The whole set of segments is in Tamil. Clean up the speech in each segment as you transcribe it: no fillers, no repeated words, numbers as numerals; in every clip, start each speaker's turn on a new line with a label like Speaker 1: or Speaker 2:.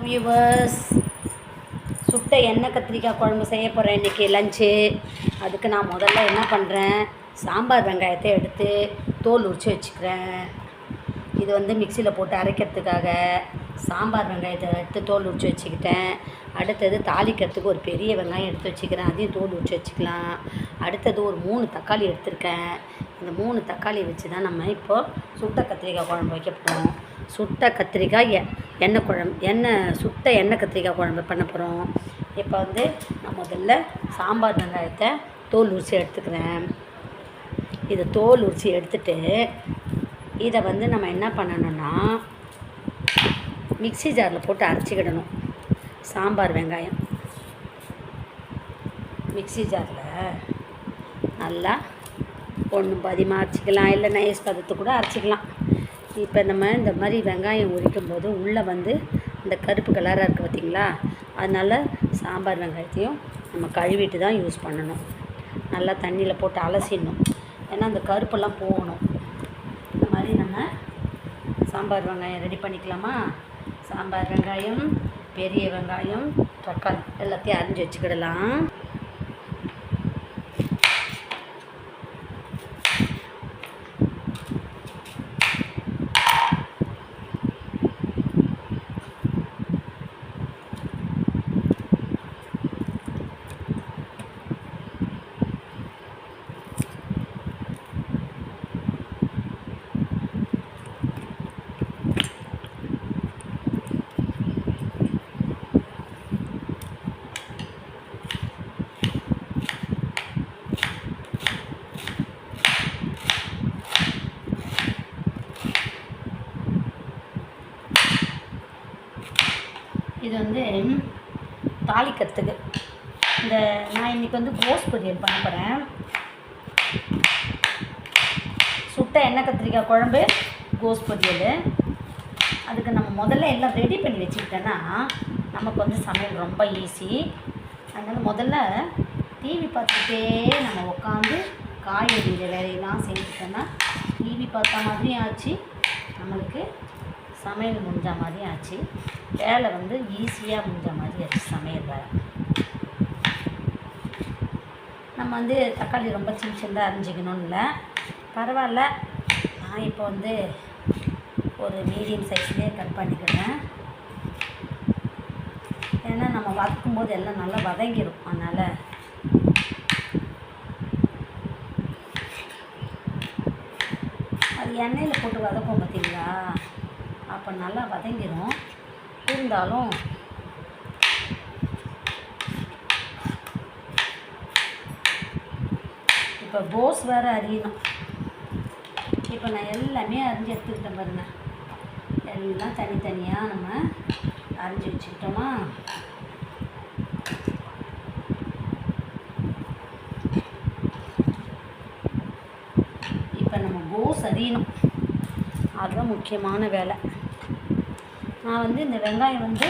Speaker 1: வியூவர்ஸ், சுட்ட எண்ணெய் கத்திரிக்காய் குழம்பு செய்ய போகிறேன் இன்றைக்கி லஞ்சு. அதுக்கு நான் முதல்ல என்ன பண்ணுறேன், சாம்பார் வெங்காயத்தை எடுத்து தோல் உரித்து வச்சுக்கிறேன். இது வந்து மிக்சியில் போட்டு அரைக்கிறதுக்காக சாம்பார் வெங்காயத்தை எடுத்து தோல் உரித்து வச்சுக்கிட்டேன். அடுத்தது தாளிக்கிறதுக்கு ஒரு பெரிய வெங்காயம் எடுத்து வச்சுக்கிறேன், அதையும் தோல் உரித்து வச்சுக்கலாம். அடுத்தது ஒரு 3 தக்காளி எடுத்திருக்கேன். இந்த 3 தக்காளி வச்சு தான் நம்ம இப்போது சுட்ட கத்திரிக்காய் குழம்பு வைக்க போகிறோம். சுட்ட கத்திரிக்காய் சுட்ட எண்ணெய் கத்திரிக்காய் குழம்பு பண்ண போகிறோம். இப்போ வந்து நான் முதல்ல சாம்பார் வெங்காயத்தை தோல் உரித்து எடுத்துக்கிறேன். இதை தோல் உரித்து எடுத்துட்டு இதை வந்து நம்ம என்ன பண்ணணும்னா மிக்ஸி ஜாரில் போட்டு அரைச்சிக்கிடணும். சாம்பார் வெங்காயம் மிக்ஸி ஜாரில் நல்லா ஒன்று பதிமாக அரைச்சிக்கலாம், இல்லை நைஸ் பதத்தை கூட அரைச்சிக்கலாம். இப்போ நம்ம இந்த மாதிரி வெங்காயம் உரிக்கும் போது உள்ளே வந்து இந்த கருப்பு கலராக இருக்குது பார்த்திங்களா, அதனால் சாம்பார் வெங்காயத்தையும் நம்ம கழுவிட்டு தான் யூஸ் பண்ணணும். நல்லா தண்ணியில் போட்டு அலசிடணும், ஏன்னா அந்த கருப்பெல்லாம் போகணும். இந்த மாதிரி நம்ம சாம்பார் வெங்காயம் ரெடி பண்ணிக்கலாமா. சாம்பார் வெங்காயம், பெரிய வெங்காயம், தக்காளி எல்லாத்தையும் அரிஞ்சு வச்சுக்கிடலாம். இது வந்து தாளிக்கிறதுக்கு நான் இன்றைக்கி வந்து கோஸ் பொரியல் பண்ண போகிறேன். சுட்ட எண்ணெய் கத்திரிக்காய் குழம்பு, கோஸ் பொரியல். அதுக்கு நம்ம முதல்ல எல்லாம் ரெடி பண்ணி வச்சுக்கிட்டோன்னா நமக்கு வந்து சமையல் ரொம்ப ஈஸி. அதனால் முதல்ல டிவி பார்த்துக்கிட்டே நம்ம உட்காந்து காய்கறிகள் வேலையெல்லாம் செஞ்சுட்டோன்னா டிவி பார்த்த மாதிரியும் ஆச்சு, நம்மளுக்கு சமையல் முடிஞ்ச மாதிரியும் ஆச்சு, வேலை வந்து ஈஸியாக முடிஞ்ச மாதிரி ஆச்சு சமையல் வேலை. நம்ம வந்து தக்காளி ரொம்ப சின்னதாக அரிஞ்சிக்கணும்னு இல்லை, பரவாயில்ல. நான் இப்போ வந்து ஒரு மீடியம் சைஸ்லேயே கட் பண்ணிக்கிறேன். ஏன்னா நம்ம வதக்கும்போது எல்லாம் நல்லா வதங்கிடும். அதனால் அது எண்ணெயில் போட்டு வதக்கும் பார்த்திங்களா, அப்போ நல்லா வதங்கிடும். இருந்தாலும் இப்போ கோஸ் வேறு அரியணும். இப்போ நான் எல்லாமே அரிஞ்சு எடுத்துக்கிட்டேன் பாருங்க. எல்லாம் தனித்தனியாக நம்ம அரிஞ்சு வச்சுக்கிட்டோமா. இப்போ நம்ம கோஸ் அரியணும், அதுதான் முக்கியமான வேலை. நான் வந்து இந்த வெங்காயம் வந்து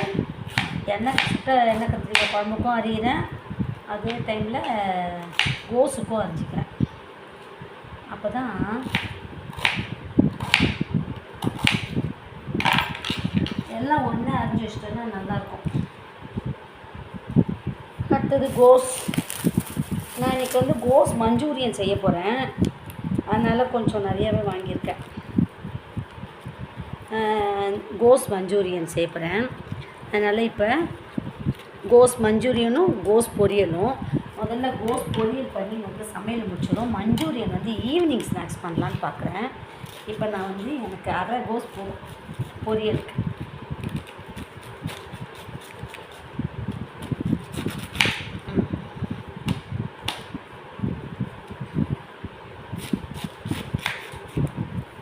Speaker 1: சுட்ட எண்ணெய் கத்திரிக்காய் குழம்புக்கும் அரியிறேன், அதே டைமில் கோஸுக்கும் அரிஞ்சிக்கிறேன். அப்போ தான் எல்லாம் ஒன்றா அரிஞ்சு வச்சிட்டோன்னா நல்லாயிருக்கும். அடுத்தது கோஸ். நான் இன்றைக்கி வந்து கோஸ் மஞ்சூரியன் செய்ய போகிறேன், அதனால் கொஞ்சம் நிறையாவே வாங்கியிருக்கேன். கோஸ் மஞ்சூரியன் செய்யப்படுறேன். அதனால் இப்போ கோஸ் மஞ்சூரியனும் கோஸ் பொரியலும், முதல்ல கோஸ் பொரியல் பண்ணி வந்து சமையல் முடிச்சிடும். மஞ்சூரியன் வந்து ஈவினிங் ஸ்நாக்ஸ் பண்ணலான்னு பார்க்குறேன். இப்போ நான் வந்து எனக்கு அரை கோஸ் பொரியலுக்கு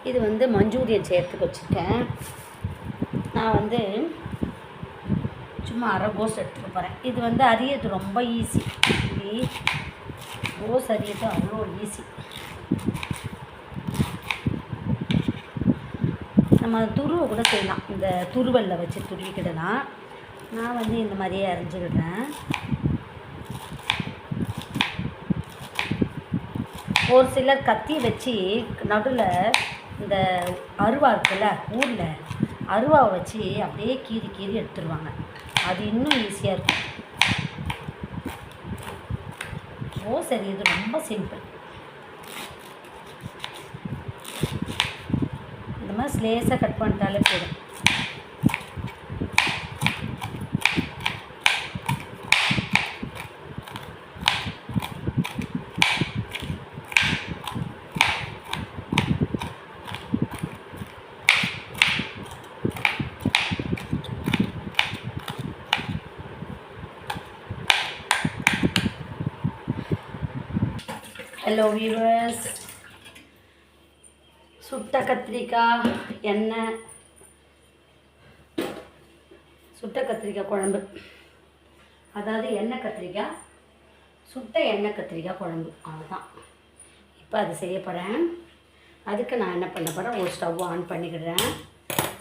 Speaker 1: இது வந்து மஞ்சூரியன் செய்யறதுக்கு வச்சுருக்கேன். நான் வந்து சும்மா அரை கோஸ் எடுத்துக்க போகிறேன். இது வந்து அரியது ரொம்ப ஈஸி. கோஸ் அரியது அவ்வளோ ஈஸி. நம்ம துருவை கூட செய்யலாம், இந்த துருவலில் வச்சு துருவிக்கிடலாம். நான் வந்து இந்த மாதிரியே அரிஞ்சுக்கிடுறேன். ஒரு சிலர் கத்தி வச்சு நடுவில் இந்த அருவா இருக்குல்ல ஊரில், அருவாவை வச்சு அப்படியே கீறி கீறி எடுத்துருவாங்க. அது இன்னும் ஈஸியாக இருக்கும். சரி, இது ரொம்ப சிம்பிள். இந்த மாதிரி ஸ்லேஸாக கட் பண்ணிட்டாலே போதும். ஹலோ வியூவர்ஸ், சுட்ட கத்திரிக்காய் எண்ணெய், சுட்ட கத்திரிக்காய் குழம்பு, அதாவது எண்ணெய் கத்திரிக்காய், சுட்ட எண்ணெய் கத்திரிக்காய் குழம்பு, அவ்வளோதான். இப்போ அது செய்ய போகிறேன். அதுக்கு நான் என்ன பண்ண போகிறேன், ஒரு ஸ்டவ் ஆன் பண்ணிக்கிடுறேன்.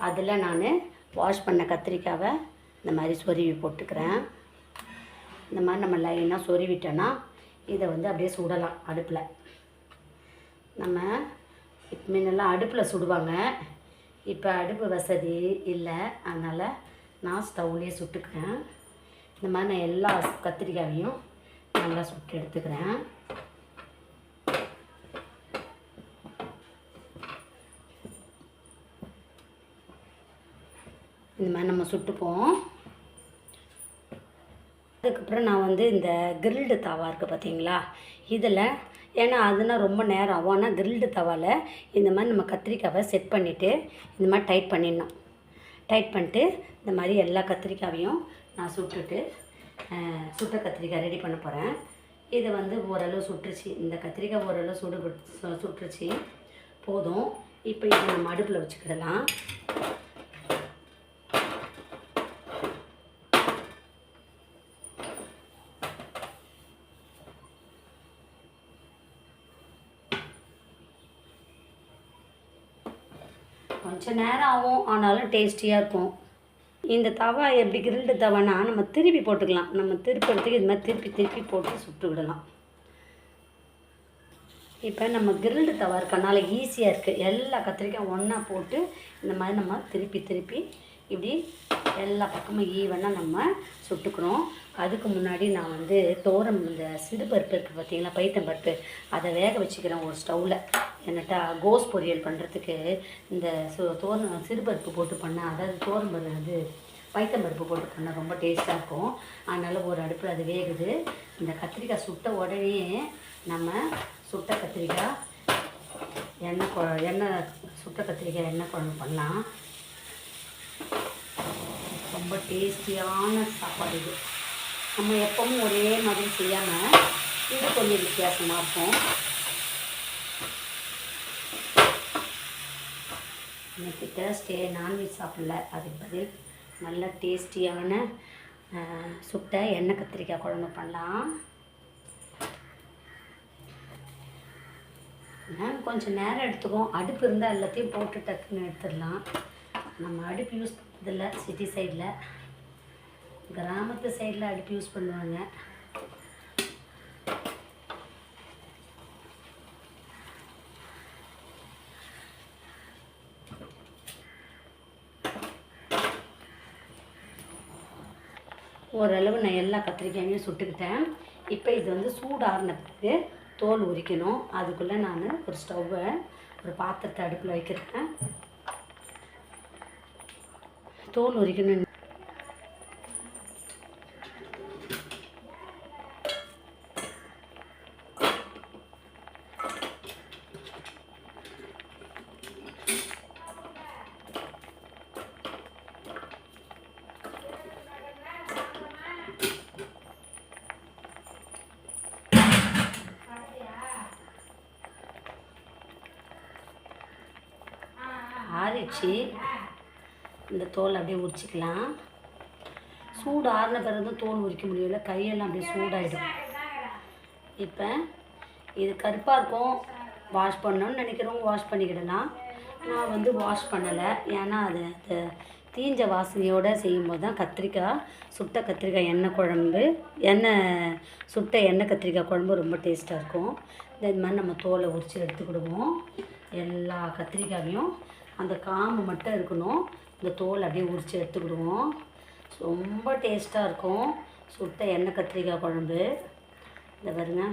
Speaker 1: அதில் நான் வாஷ் பண்ண கத்திரிக்காவை இந்த மாதிரி சொருவி போட்டுக்கிறேன். இந்த மாதிரி நம்ம லைனாக சொருவிட்டோன்னா இதை வந்து அப்படியே சுடலாம் அடுப்பில். நம்ம இப்போ முன்னெல்லாம் அடுப்பில் சுடுவாங்க, இப்போ அடுப்பு வசதி இல்லை, அதனால் நான் ஸ்டவ்லேயே சுட்டுக்கிறேன். இந்த மாதிரி நான் எல்லா கத்திரிக்காயையும் நல்லா சுட்டு எடுத்துக்கிறேன். இந்த மாதிரி நம்ம சுட்டுப்போம். அதுக்கப்புறம் நான் வந்து இந்த கிரில்டு தவா இருக்குது பார்த்தீங்களா, இதில் ஏன்னா அதுனா ரொம்ப நேரம் ஆகும். ஆனால் கிரில்டு தவாவில் இந்த மாதிரி நம்ம கத்திரிக்காவை செட் பண்ணிவிட்டு இந்த மாதிரி டைட் பண்ணிடணும். டைட் பண்ணிட்டு இந்த மாதிரி எல்லா கத்திரிக்காவையும் நான் சுட்டுட்டு சுட்ட கத்திரிக்காய் ரெடி பண்ண போகிறேன். இதை வந்து ஓரளவு சுட்டுருச்சு, இந்த கத்திரிக்காய் ஓரளவு சுட்டுருச்சு போதும். இப்போ இதை நம்ம அடுப்பில் வச்சுக்கிடலாம். கொஞ்சம் நேரம் ஆகும், ஆனாலும் டேஸ்டியாக இருக்கும். இந்த தவா எப்படி கிரில்டு தவானா நம்ம திருப்பி போட்டுக்கலாம். நம்ம திருப்பறதுக்கு இது மாதிரி திருப்பி போட்டு சுட்டுக்கிடலாம். இப்போ நம்ம கிரில்டு தவா இருக்கனால ஈஸியாக இருக்குது. எல்லா கத்திரிக்காயும் ஒன்றா போட்டு இந்த மாதிரி நம்ம திருப்பி இப்படி எல்லா பக்கமும் ஈவனாக நம்ம சுட்டுக்கணும். அதுக்கு முன்னாடி நான் வந்து இந்த சிறுபருப்பு இருக்குது பார்த்தீங்களா, பைத்தம்பருப்பு, அதை வேக வச்சுக்கிறேன் ஒரு ஸ்டவ்வில். என்னட்டா கோஸ் பொரியல் பண்ணுறதுக்கு இந்த சிறுபருப்பு போட்டு பண்ணால், அதாவது பருப்பு வந்து பைத்தம்பருப்பு போட்டு பண்ணால் ரொம்ப டேஸ்ட்டாக இருக்கும். அதனால் ஒரு அடுப்பில் அது வேகுது. இந்த கத்திரிக்காய் சுட்ட உடனே நம்ம சுட்ட கத்திரிக்காய் சுட்ட கத்திரிக்காய் எண்ணெய் குழம்பு பண்ணலாம். ரொம்ப டேஸ்டியான சாப்பாடு இது. நம்ம எப்பவும் ஒரே மாதிரி செய்யாமல் இது கொஞ்சம் வித்தியாசமாக இருக்கும். இன்றைக்கி தேர்ஸ்டே நான்வெஜ் சாப்பிடல, அதுக்கு பதில் நல்ல டேஸ்டியான சுட்ட எண்ணெய் கத்திரிக்காய் குழம்பு பண்ணலாம். கொஞ்சம் நேரம் எடுத்துக்கும். அடுப்பு இருந்தால் எல்லாத்தையும் போட்டு டக்குன்னு எடுத்துடலாம். நம்ம அடுப்பு யூஸ் பண்ணுறதில்ல சிட்டி சைடில், கிராமத்து சைடில் அடுப்பு யூஸ் பண்ணுவாங்க. ஓரளவு நான் எல்லா கத்திரிக்காயும் சுட்டுக்கிட்டேன். இப்போ இது வந்து சூடாறின பிறகு தோல் உரிக்கணும். அதுக்குள்ளே நான் ஒரு பாத்திரத்தை அடுப்பில் வைக்கிறேன். தோல் உரிக்கணும். ஆறிச்சு இந்த தோல் அப்படியே உரிச்சிக்கலாம். சூடு ஆறின பிறகு தோல் உரிக்க முடியல, கையெல்லாம் அப்படியே சூடாகிடும். இப்போ இது கருப்பாக இருக்கும், வாஷ் பண்ணணும்னு நினைக்கிறவங்க வாஷ் பண்ணிக்கிடலாம். நான் வந்து வாஷ் பண்ணலை, ஏன்னா அது தீஞ்ச வாசனையோடு செய்யும்போது தான் சுட்ட கத்திரிக்காய் எண்ணெய் குழம்பு சுட்ட எண்ணெய் கத்திரிக்காய் குழம்பு ரொம்ப டேஸ்ட்டாக இருக்கும். இது மாதிரி நம்ம தோலை உரித்து எடுத்துக்கிடுவோம். எல்லா கத்திரிக்காயும் அந்த காம்பு மட்டும் இருக்கணும், இந்த தோல் அப்படியே உரித்து எடுத்துக்கிடுவோம். ரொம்ப டேஸ்ட்டாக இருக்கும் சுட்ட எண்ணெய் கத்திரிக்காய் குழம்பு. இந்த பாருங்க,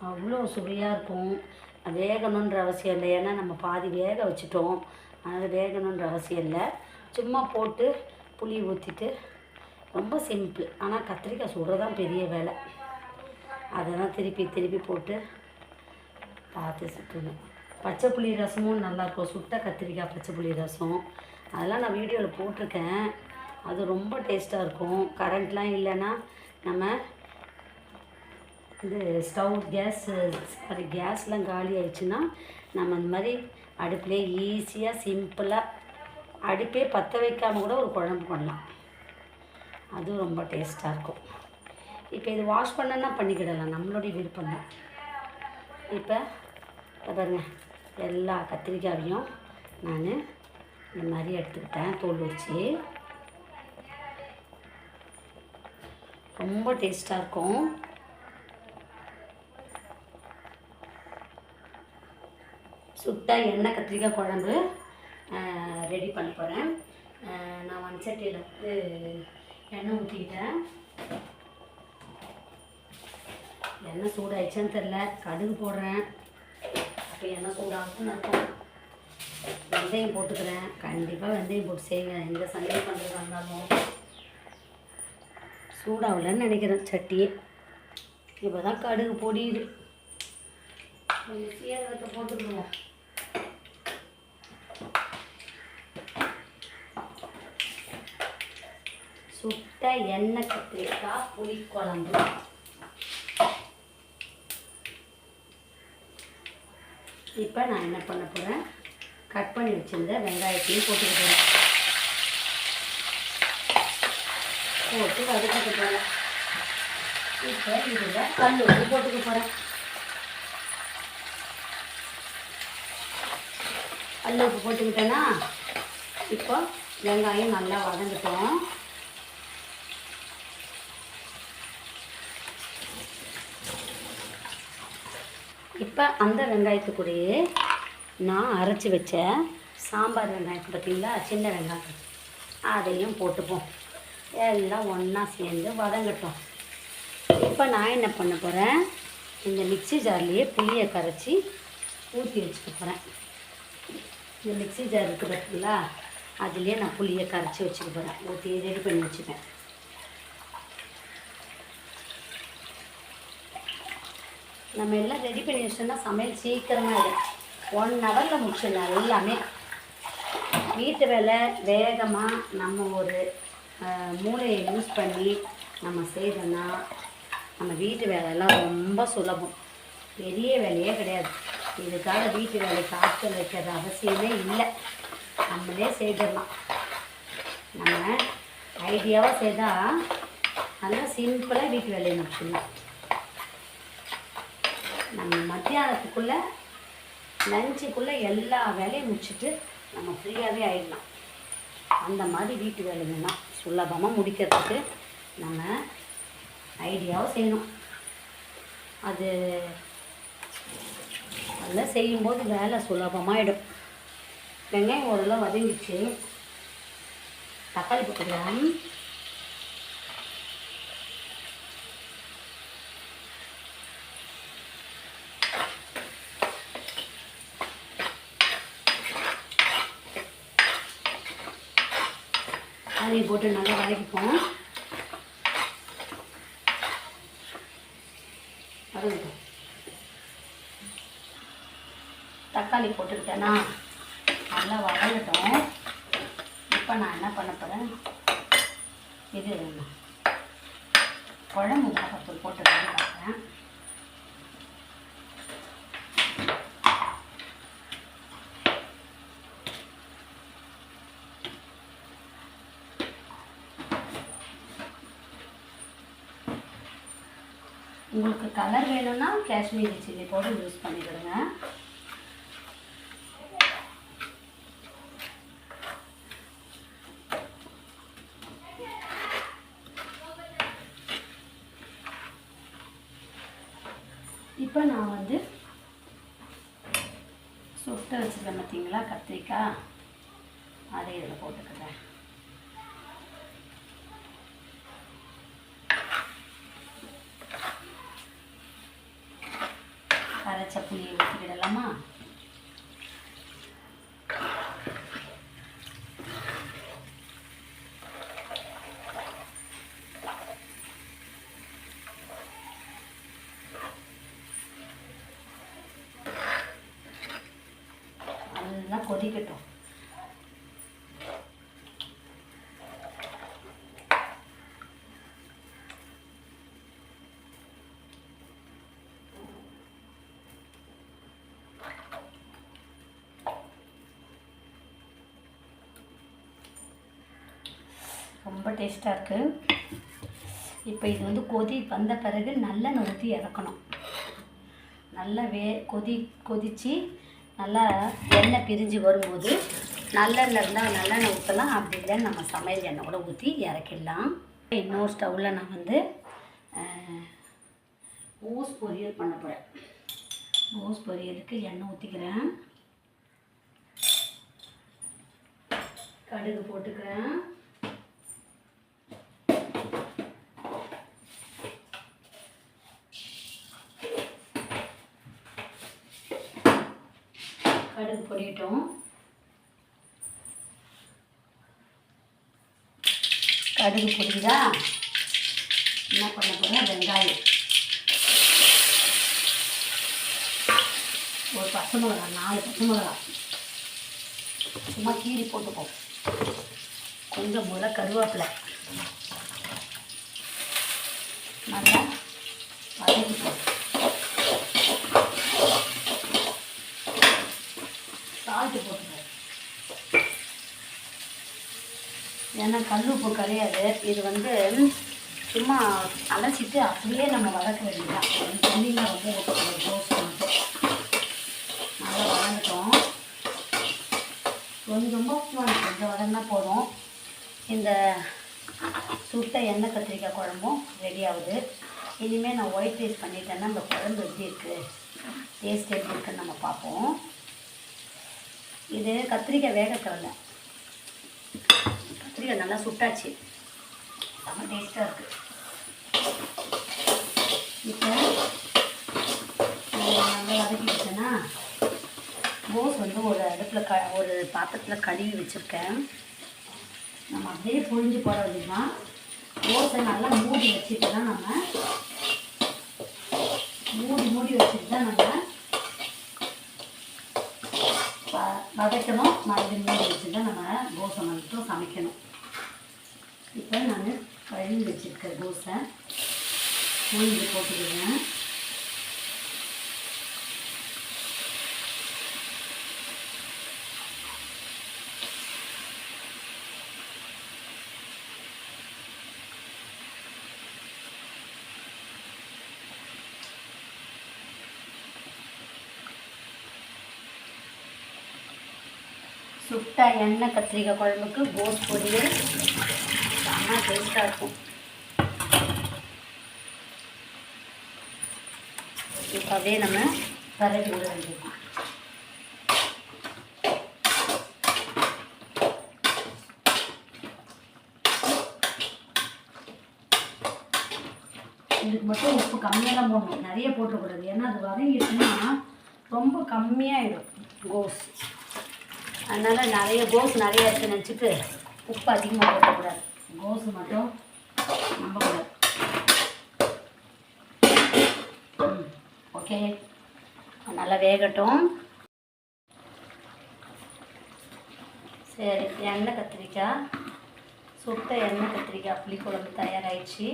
Speaker 1: அவ்வளோ சுவையாக இருக்கும். வேகணுன்ற அவசியம் இல்லை, ஏன்னா நம்ம பாதி வேக வச்சுட்டோம். அதனால் வேகணுன்ற அவசியம் இல்லை. சும்மா போட்டு புளி ஊற்றிட்டு ரொம்ப சிம்பிள். ஆனால் கத்திரிக்காய் சுடுறதான் பெரிய வேலை. அதை தான் திருப்பி திருப்பி போட்டு பார்த்து சுற்றணும். பச்சை புளி ரசமும் நல்லாயிருக்கும், சுட்ட கத்திரிக்காய் பச்சை புளி ரசம். அதெல்லாம் நான் வீடியோவில் போட்டிருக்கேன். அது ரொம்ப டேஸ்ட்டாக இருக்கும். கரண்ட்லாம் இல்லைன்னா நம்ம இது ஸ்டவ் கேஸ்லாம் காலி ஆயிடுச்சுன்னா நம்ம இந்த மாதிரி அடுப்பிலே ஈஸியாக சிம்பிளாக அடுப்பே பற்ற வைக்காமல் கூட ஒரு குழம்பு பண்ணலாம். அதுவும் ரொம்ப டேஸ்ட்டாக இருக்கும். இப்போ இது வாஷ் பண்ணனா பண்ணிக்கிடலாம், நம்மளுடைய விருப்பம் தான். இப்போ பாருங்க, எல்லா கத்திரிக்காயையும் நான் இந்த மாதிரி எடுத்துக்கிட்டேன். தோல் உரித்து ரொம்ப டேஸ்ட்டாக இருக்கும். சுட்ட எண்ணெய் கத்திரிக்காய் குழம்பு ரெடி பண்ண போகிறேன். நான் மண்சட்டியில் வந்து எண்ணெய் ஊற்றிக்கிட்டேன். எண்ணெய் சூடாயிடுச்சான்னு தெரில, கடுகு போடுறேன். அப்போ எண்ணெய் சூடாகும்னு இருக்கும். வெந்தயம் போட்டுக்கிறேன். கண்டிப்பாக வெந்தயம் போட்டு செய்யுங்க, எந்த சமையல் பண்ணுறதா இருந்தாலும். சூடாகலன்னு நினைக்கிறேன் சட்டியே. இப்போ தான் கடுகு பொடியுது. சீரகத்தை போட்டுக்கணும். சுட்ட எண்ணெய் கத்திரிக்காய் புளிக்குழம்பு. இப்போ நான் என்ன பண்ண போகிறேன், கட் பண்ணி வச்சுருந்த வெங்காயத்தையும் போட்டுக்க போகிறேன். போட்டு வதக்கிட்டு போகிறேன். இப்போ இதில் கல் உப்பு போட்டுக்க போகிறேன். கல் உப்பு போட்டுக்கிட்டேன்னா இப்போ வெங்காயம் நல்லா வதங்கிட்டோம். இப்போ அந்த வெங்காயத்துக்கூடயே நான் அரைச்சி வச்ச சாம்பார் வெங்காயத்தை பார்த்தீங்களா, சின்ன வெங்காயம், அதையும் போட்டுப்போம். எல்லாம் ஒன்றா சேர்ந்து வதங்கட்டும். இப்போ நான் என்ன பண்ண போகிறேன், இந்த மிக்ஸி ஜார்லேயே புளியை கரைச்சி ஊற்றி வச்சுக்க போகிறேன். இந்த மிக்ஸி ஜார் இருக்குது பார்த்தீங்களா, அதுலேயே நான் புளியை கரைச்சி வச்சுக்க போகிறேன். ஊற்றி ரெடி பண்ணி வச்சுப்பேன். நம்ம எல்லாம் ரெடி பண்ணி வச்சோம்னா சமையல் சீக்கிரமாக இருக்கும். 1 ஹவரில் முடிச்சிடலாம் எல்லாமே. வீட்டு வேலை வேகமாக நம்ம ஒரு மூளையை யூஸ் பண்ணி நம்ம செய்தோன்னா நம்ம வீட்டு வேலையெல்லாம் ரொம்ப சுலபம். பெரிய வேலையே கிடையாது. இதுக்காக வீட்டு வேலைக்கு ஆட்கள் வைக்கிற அவசியமே இல்லை. நம்மளே செய்திடலாம். நம்ம ஐடியாவாக செய்தால் நல்லா சிம்பிளாக வீட்டு வேலையை முடிச்சிடலாம். நம்ம மத்தியானத்துக்குள்ளே லஞ்சுக்குள்ளே எல்லா வேலையும் முடிச்சுட்டு நம்ம ஃப்ரீயாகவே ஆகிடலாம். அந்த மாதிரி வீட்டு வேலைகள்லாம் சுலபமாக முடிக்கிறதுக்கு நம்ம ஐடியாவும் செய்யணும். அதெல்லாம் செய்யும்போது வேலை சுலபமாகிடும். வெங்காயம் ஓரளவு வதங்கிச்சு. தக்காளி போட்டுக்கலாம். அதையும் போட்டு நல்லா வதக்கிப்போம். வதக்கிப்போம். தக்காளி போட்டுக்கிட்டேன்னா நல்லா வதங்கட்டும். இப்போ நான் என்ன பண்ண போகிறேன், இது குழம்பு மிளகாத்தூள் போட்டு பார்க்குறேன். உங்களுக்கு கலர் வேணும்னா காஷ்மீரி சில்லி பவுடர் யூஸ் பண்ணிக்கிடுங்க. இப்போ நான் வந்து சுட்ட வச்சுருக்கேன் பார்த்தீங்களா கத்திரிக்காய், அதை இதில் போட்டுக்கிறேன். அரைச்ச புளியை ஊற்றிக்கிடலாமா? நல்லா கொதிக்கட்டும். ரொம்ப டேஸ்ட்டாக இருக்குது. இப்போ இது வந்து கொதி வந்த பிறகு நல்லெண்ணெய் ஊற்றி இறக்கணும். நல்லா கொதித்து நல்லா எண்ணெய் பிரிஞ்சு வரும்போது நல்லெண்ணெய் இருந்தால் நல்லெண்ணெய் ஊற்றலாம். அப்படி இல்லைன்னு நம்ம சமையல் எண்ணெய் கூட ஊற்றி இறக்கிடலாம். இன்னொரு ஸ்டவ்வில் நான் வந்து கோஸ் பொரியல் பண்ண போகிறேன். கோஸ் பொரியலுக்கு எண்ணெய் ஊற்றிக்கிறேன். கடுகு போட்டுக்கிறேன். கடுகு பொரியட்டும். கடுகு பொரியுதா? என்ன பண்ண போகிறேன், வெங்காயம், ஒரு பச்சை மிளகா, 4 பச்சை மிளகா சும்மா கீரி போட்டுப்போம். கொஞ்சம் முளை கருவேப்பிலை நல்லா வதக்கிப்போம். சால்ட்டு போட்டுப்போம். ஏன்னா கல் உப்பு கிடையாது. இது வந்து சும்மா அலசிட்டு அப்படியே நம்ம வதக்க வேண்டியதான். தண்ணியில் ரொம்ப ஊற்றக்கூடாது. தோசை மட்டும் நல்லா வதங்கட்டும். கொஞ்சம் வதங்கினா போதும். இந்த சுட்ட எண்ணெய் கத்திரிக்காய் குழம்பும் ரெடி ஆகுது. இனிமேல் நான் ஒயிட் ரைஸ் பண்ணிட்டேன்னா இந்த குழம்பு எப்படி இருக்குது, டேஸ்ட் எப்படி இருக்குன்னு நம்ம பார்ப்போம். இது கத்திரிக்காய் வேக தரல, கத்திரிக்காய் நல்லா சுட்டாச்சு, ரொம்ப டேஸ்ட்டாக இருக்குது. இப்போ நல்லா வதக்கிடுச்சேன்னா கோஸ் வந்து ஒரு அடுப்பில் ஒரு பாத்திரத்தில் கழுவி வச்சுருக்கேன். நம்ம அப்படியே புழிஞ்சு போட வேண்டியதுதான். கோஸை நல்லா மூடி வச்சுட்டு தான் நம்ம மூடி வச்சுட்டு தான் நம்ம வதக்கணும். மறுபடியும் மூடி வச்சு தான் நம்ம கோஸை மட்டும் சமைக்கணும். இப்போ நான் கழுவி வச்சுருக்கேன் கோஸை புழிஞ்சு போட்டுக்கிறேன். சுட்ட எண்ணெய் கத்திரிக்காய் குழம்புக்கு கோஸ் பொரியல் செம்ம டேஸ்ட்டாக இருக்கும். இப்போ அப்படியே நம்ம பரவி விட வேண்டியது. இதுக்கு மட்டும் உப்பு கம்மியாக தான் போடணும், நிறைய போட்டக்கூடாது. ஏன்னா அது வதங்கிடுச்சுன்னா ரொம்ப கம்மியாகிடும் கோஸ். அதனால் கோஸ் நிறைய இருக்குன்னு நினச்சிட்டு உப்பு அதிகமாக போட்டக்கூடாது. கோஸ் மட்டும் நம்பக்கூடாது. ஓகே, நல்லா வேகட்டும். சரி, எண்ணெய் கத்திரிக்காய், சுட்ட எண்ணெய் கத்திரிக்காய் புளிக்குழம்பு தயாராகிடுச்சு.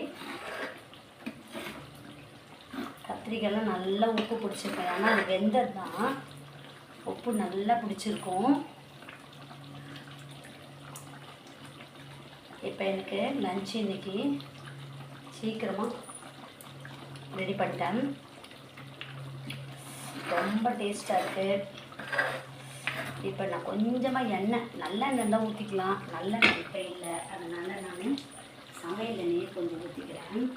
Speaker 1: கத்திரிக்காயெல்லாம் நல்லா உப்பு பிடிச்சிருக்கேன். ஏன்னா அது வெந்தது தான், உப்பு நல்லா பிடிச்சிருக்கும். இப்போ எனக்கு லஞ்சு இன்றைக்கி சீக்கிரமாக ரெடி பண்ணிட்டேன். ரொம்ப டேஸ்ட்டாக இருக்குது. இப்போ நான் கொஞ்சமாக நல்லெண்ணெய் தான் ஊற்றிக்கலாம். நல்லெண்ணெய் இப்போ இல்லை, அதனால் நான் சமையல் எண்ணெயை கொஞ்சம் ஊற்றிக்கிறேன்.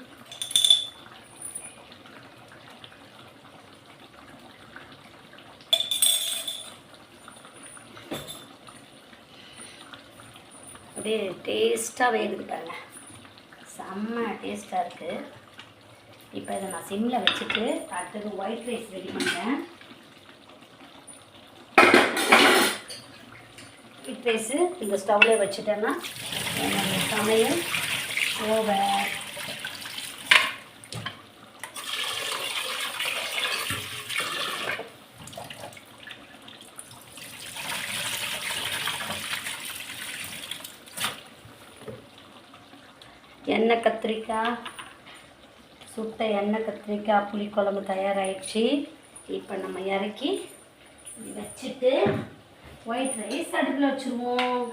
Speaker 1: அப்படியே டேஸ்ட்டாக வேகுது பாருங்க, செம்ம டேஸ்ட்டாக இருக்குது. இப்போ இதை நான் சிம்மில் வச்சுட்டு அடுத்தது ஒயிட் ரைஸ் ரெடி பண்ணுறேன். ஒயிட் ரைஸு இந்த ஸ்டவ்வில் வச்சுட்டேன்னா என்னோட சமையல் ஓவர். எண்ணெய் கத்திரிக்காய், சுட்ட எண்ணெய் கத்திரிக்காய் புளிக்குழம்பு தயாராகிடுச்சு. இப்போ நம்ம இறக்கி வச்சுட்டு ஒயிட் ரைஸ் அடுப்பில் வச்சுருவோம்.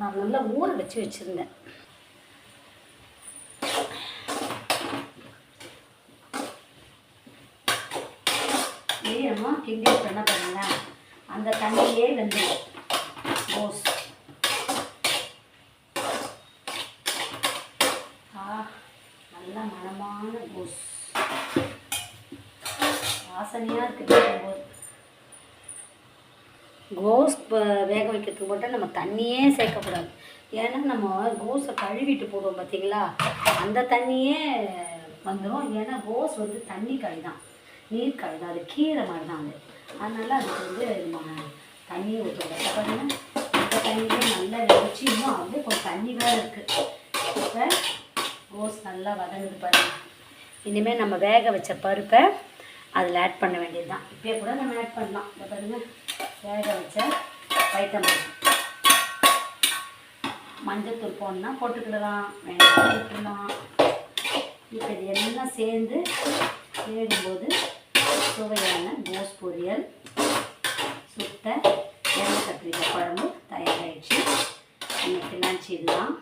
Speaker 1: நான் நல்லா ஊற வச்சுருந்தேன். ஈரமாக கிண்டி என்ன பண்ணுங்க, அந்த தண்ணியே வெந்துடும். கோஸ் நல்லா மணமான கோஸ் வாசனையாக இருக்குது. கோஸ் வேக வைக்கிறதுக்கு மட்டும் நம்ம தண்ணியே சேர்க்கக்கூடாது. ஏன்னா நம்ம கோஸை கழுவிட்டு போடுவோம் பார்த்தீங்களா, அந்த தண்ணியே வந்துடும். ஏன்னா கோஸ் வந்து தண்ணி காய் தான், நீர் காய் தான், அது கீரை மாதிரி தான் அது. அதனால் அதுக்கு நம்ம தண்ணியை ஊற்றுவோம். பாருங்கள், அந்த தண்ணியே நல்லா வச்சு இன்னும் வந்து கொஞ்சம் தண்ணி வேறு இருக்குது. இப்போ கோஸ் நல்லா வதங்குது பாருங்கள். இனிமேல் நம்ம வேக வச்ச பருப்பை அதில் ஆட் பண்ண வேண்டியது தான். இப்போயே கூட நம்ம ஆட் பண்ணலாம். இந்த பாருங்கள், வேக வச்ச வைத்தம்பருப்பு, மஞ்சத்தூள் போடணுன்னா போட்டுக்கிடலாம், வெங்காயம் போட்டுக்கலாம். இப்போ இது எல்லாம் சேர்ந்து சேரும்போது சுவையான கோஸ் பொரியல், சுட்ட எண்ணெய் கத்திரிக்காய் குழம்பு தயாராகிடுச்சு. இன்னைக்கு லஞ்ச் இதுதான்.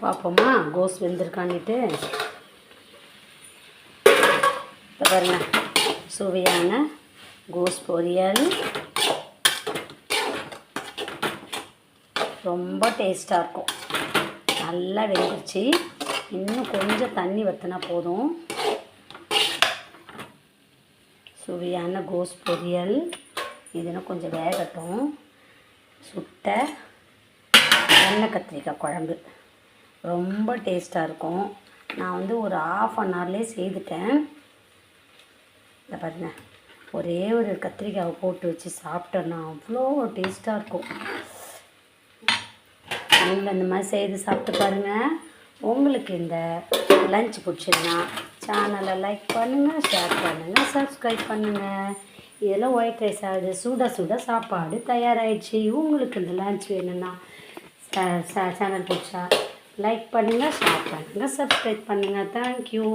Speaker 1: பார்ப்போமா கோஸ் வெந்திருக்கான்னுட்டு. இப்போ பாருங்க, சுவையான கோஸ் பொரியல் ரொம்ப டேஸ்ட்டாக இருக்கும். நல்லா வெந்துருச்சு. இன்னும் கொஞ்சம் தண்ணி வற்றினா போதும். சுவையான கோஸ் பொரியல் இதுன்னு கொஞ்சம் வேகட்டும். சுட்ட எண்ணெய் கத்திரிக்காய் குழம்பு ரொம்ப டேஸ்ட்டாக இருக்கும். நான் வந்து ஒரு ½ செய்துட்டேன். இதை பாருங்க, ஒரே ஒரு கத்திரிக்காயை போட்டு வச்சு சாப்பிட்டோன்னா அவ்வளோ டேஸ்ட்டாக இருக்கும். நீங்களும் இந்த மாதிரி செய்து சாப்பிட்டு பாருங்கள். உங்களுக்கு இந்த லஞ்ச் பிடிச்சிருந்தா சேனலை லைக் பண்ணுங்கள், ஷேர் பண்ணுங்கள், சப்ஸ்கிரைப் பண்ணுங்கள். இதெல்லாம் ஒயிட் ரைஸ் ஆகுது, சுட சுட சாப்பாடு தயாராகிடுச்சு. உங்களுக்கு இந்த லஞ்ச் வேணும்னா சேனல் பிடிச்சா லைக் பண்ணுங்கள், ஷேர் பண்ணுங்கள், சப்ஸ்கிரைப் பண்ணுங்கள். தேங்க்யூ.